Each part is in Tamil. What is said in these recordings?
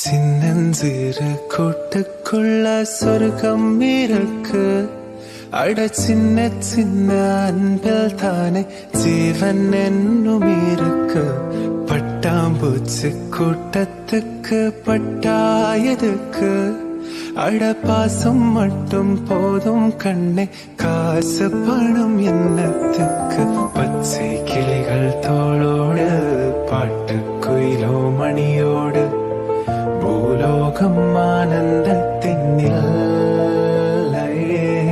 சின்னஞ்சிறு கூட்டுக்குள்ள சொர்க்கம் இருக்கு. அட சின்ன சின்ன அன்பில் தானே ஜீவன் என்னும் இருக்கு. பட்டாம்பூச்சி கூட்டத்துக்கு பட்டாயதுக்கு அட பாசம் மட்டும் போதும் கண்ணே, காசு பணம் என்னத்துக்கு. பச்சை கிளிகள் தோளோடு பாட்டு குயிலோ மணியோடு பூலோகம் ஆனந்தத்தின்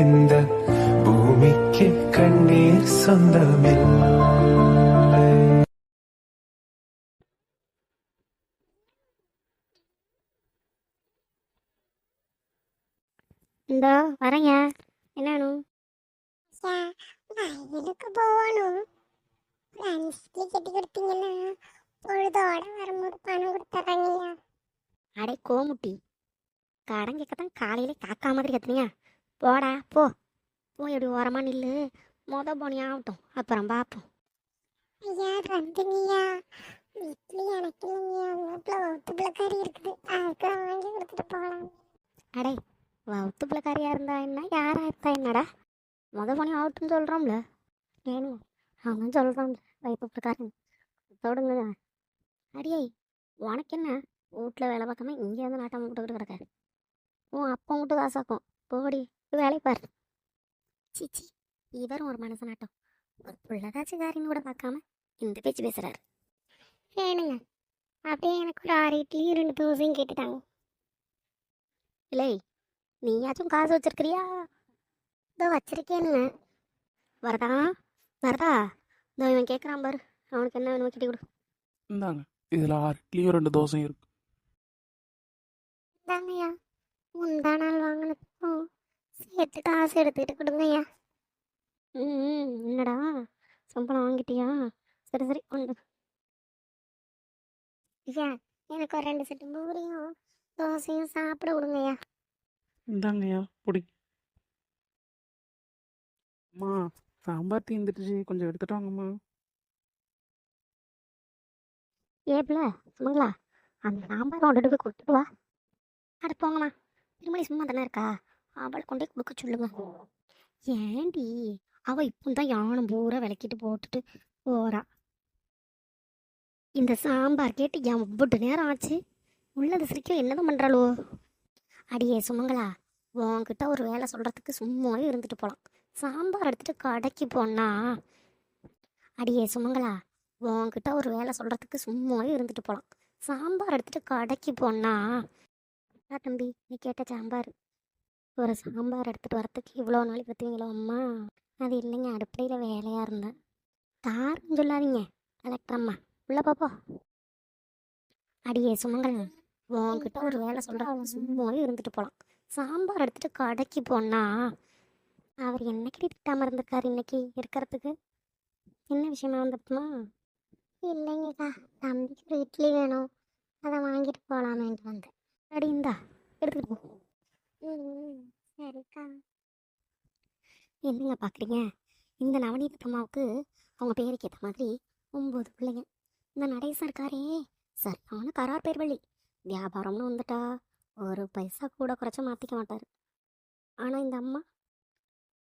இந்த பூமிக்கு கண்ணீர் சொந்தமில்லை. இந்த வரேங்க. என்ன வேணும்? வயலுக்கு போகணும். ஒரு 5 கட்டி கொடுத்தீங்கன்னா பொழுதோட வரும்போது பணம் கொடுத்துட்றாங்கய்யா. அடே கோமுட்டி, கடன் கேட்கத்தான் காலையிலே காக்கா மாதிரி கத்துனியா? போடா போ, போய் எப்படி ஓரமாக நில்லு. போனி ஆகட்டும், அப்புறம் பார்ப்போம். ஐயா வந்துங்கய்யா, வீட்லேயும் எனக்கு இல்லைங்கய்யா. வீட்டில் ஒத்துப்பிள்ளக்காரி இருக்குது, அதுக்கு வாங்கி கொடுத்துட்டு போகலாம். அடே வவுத்து பிள்ளைக்காரியாக இருந்தா என்ன, யாராக இருந்தா என்னடா? போனி ஆகட்டும்னு சொல்கிறோம்ல. ஏனுங்க அவனும் சொல்கிறோம்ல வயிற்று பிள்ளைக்காரன் தொடுங்க. அடியே உனக்கு என்ன, வீட்டில் வேலை பார்க்காம இங்கே வந்து நாட்டம் விட்டுக்கிட்டு கிடக்க. உன் அப்பா விட்டு காசாக்கும். போடி வேலையை பாரு. சிச்சி, இவரும் ஒரு மனசனாட்டம். ஒரு பிள்ளைதாச்சுக்காரின்னு கூட பார்க்காம இந்த பேச்சு பேசுகிறாரு. ஏனுங்க அப்படியே எனக்கு ஒரு 6 இட்லியும் 2 தோசையும் கேட்டுட்டாங்க. இல்லை, நீயாச்சும் காசு வச்சிருக்கிறியா? இதோ வச்சிருக்கேனுங்க. வரதா வரதா, இதோ இவன் கேட்குறான் பாரு, அவனுக்கு என்ன வேணும் கிட்டி கொடு. இந்தாங்க, இதில் 6 இட்லியும் 2 தோசையும் இருக்கு. இந்தாங்கய்யா, முந்தா நாள் வாங்கினதுக்கும் சேர்த்து காசு எடுத்துக்கிட்டு கொடுங்கய்யா. என்னடா சம்பளம் வாங்கிட்டியா? சரி சரி கொண்டு. ஐயா எனக்கு ஒரு 2 செட்டு பூரியும் தோசையும் சாப்பிட விடுங்கய்யா. இந்தாங்கய்யா பிடி. அம்மா, சாம்பார் தீந்துட்டுச்சு, கொஞ்சம் எடுத்துட்டு வாங்கம்மா. ஏப்பில சுமங்களா, அந்த சாம்பார் கொண்டுட்டு போய் கொடுத்துட்டு வா. அட போங்கம்மா, திருமணி சும்மா தானே இருக்கா, அவளை கொண்டே கொடுக்க சொல்லுங்க. ஏண்டி அவள் இப்போ தான் யானம் பூரா விளக்கிட்டு போட்டுட்டு போறா. இந்த சாம்பார் கேட்டு எவ்வளோ நேரம் ஆச்சு, உள்ளது சிரிக்க என்னதான் பண்ணுறாளோ. அடியே சுமங்களா, உன்கிட்ட ஒரு வேலை சொல்கிறதுக்கு சும்மாவே இருந்துட்டு போகலாம். சாம்பார் எடுத்துகிட்டு கடைக்கு போனா. அடியே சுமங்களா, உன்கிட்ட ஒரு வேலை சொல்கிறதுக்கு சும்மாவே இருந்துட்டு போகலாம். சாம்பார் எடுத்துகிட்டு கடைக்கு போனா. தம்பி, நீ கேட்ட சாம்பார், ஒரு சாம்பார் எடுத்துகிட்டு வரத்துக்கு இவ்வளோ நாளைக்கு பார்த்துவீங்களோ அம்மா? அது இல்லைங்க, அடுப்படையில் வேலையாக இருந்தேன். காரணம் சொல்லாதீங்க கலெக்டர் அம்மா, உள்ள பாப்பா. அடியே சுமங்கல், உன்கிட்ட ஒரு வேலை சொல்கிறாங்க சும்மாவே இருந்துட்டு போகலாம். சாம்பார் எடுத்துகிட்டு கடைக்கு போனா. அவர் என்னைக்கு திட்டாமல் இருந்திருக்காரு இன்னைக்கு இருக்கிறதுக்கு? என்ன விஷயமா வந்துட்டுமா? இல்லைங்கக்கா, தம்பிக்கு ஒரு இட்லி வேணும், அதை வாங்கிட்டு போகலாமேன்ட்டு வந்தேன். அடி இந்தா எடுத்துகிட்டு போ. சரிக்கா. என்னங்க பார்க்குறீங்க, இந்த நவநீத அம்மாவுக்கு அவங்க பேருக்கு ஏற்ற மாதிரி 9 பிள்ளைங்க. இந்த நடேசன் இருக்காரே, சரியான கரார் பேர் வழி. வியாபாரம்னு வந்துட்டா ஒரு பைசா கூட குறைச்ச மாற்றிக்க மாட்டார். ஆனால் இந்த அம்மா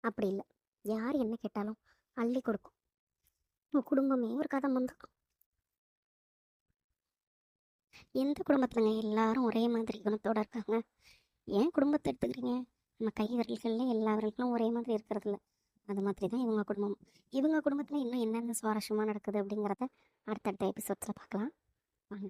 அப்படி இல்லை, யார் என்ன கேட்டாலும் அள்ளி கொடுக்கும். உங்கள் குடும்பமே ஒரு கதை தான். எந்த குடும்பத்துலங்க எல்லாரும் ஒரே மாதிரி குணத்தோடு இருக்காங்க? ஏன் குடும்பத்தை எடுத்துக்கிறீங்க? நம்ம கை விரல்களில் எல்லா விரல்களும் ஒரே மாதிரி இருக்கிறதில்ல. அது மாதிரி தான் இவங்க குடும்பம். இவங்க குடும்பத்தில் இன்னும் என்னென்ன சுவாரஸ்யமாக நடக்குது அப்படிங்கிறத அடுத்தடுத்த எபிசோட்ஸில் பார்க்கலாம் வாங்க.